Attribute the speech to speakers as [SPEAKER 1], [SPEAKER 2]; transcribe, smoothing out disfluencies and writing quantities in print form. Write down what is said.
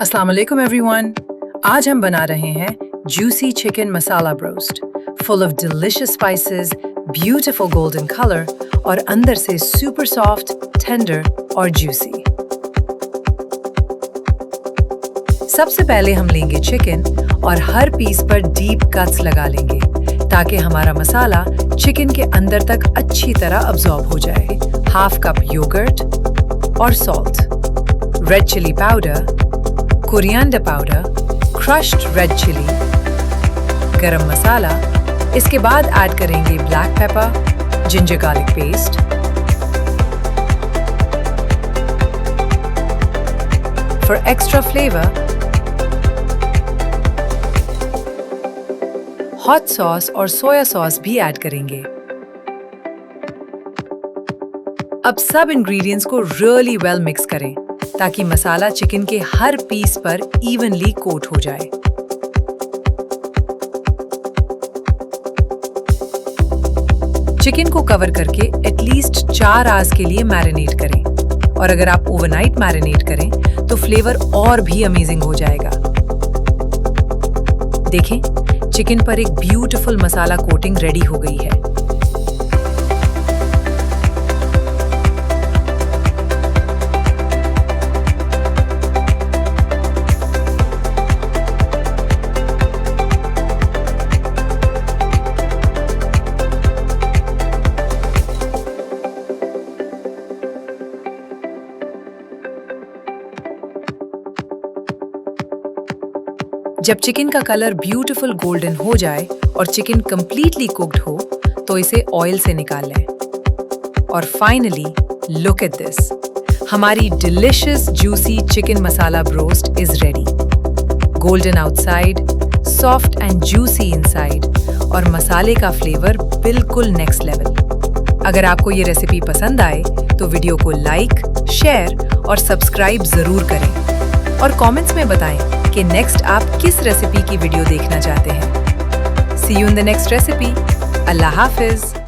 [SPEAKER 1] अस्सलाम वालेकुम एवरीवन। आज हम बना रहे हैं juicy chicken masala broast, full of delicious spices, beautiful golden colour और अंदर से सुपर सॉफ्ट, टेंडर और जूसी। सबसे पहले हम लेंगे चिकन और हर पीस पर डीप कट्स लगा लेंगे ताकि हमारा मसाला चिकन के अंदर तक अच्छी तरह अब्सॉर्ब हो जाए। हाफ कप योगर्ट और salt, red chilli powder, coriander powder, crushed red chilli, garam masala. इसके बाद ऐड करेंगे black pepper, ginger garlic paste, for extra flavour hot sauce और सोया सॉस भी ऐड करेंगे। अब सब इंग्रेडिएंट्स को रियली वेल मिक्स करें ताकि मसाला चिकन के हर पीस पर इवनली कोट हो जाए। चिकन को कवर करके एटलीस्ट 4 आवर्स के लिए मैरिनेट करें और अगर आप ओवरनाइट मैरिनेट करें तो फ्लेवर और भी अमेजिंग हो जाएगा। देखें, चिकन पर एक ब्यूटीफुल मसाला कोटिंग रेडी हो गई है। जब चिकन का कलर ब्यूटीफुल गोल्डन हो जाए और चिकन कंप्लीटली कुक्ड हो तो इसे ऑयल से निकाल लें। और फाइनली लुक एट दिस, हमारी delicious juicy chicken masala broast is ready. Golden outside, soft and juicy inside और मसाले का फ्लेवर बिल्कुल नेक्स्ट लेवल। अगर आपको ये रेसिपी पसंद आए तो वीडियो को लाइक, शेयर और सब्सक्राइब जरूर करें और कमेंट्स में बताएं कि नेक्स्ट आप किस रेसिपी की वीडियो देखना चाहते हैं। See you in the next recipe. Allah Hafiz.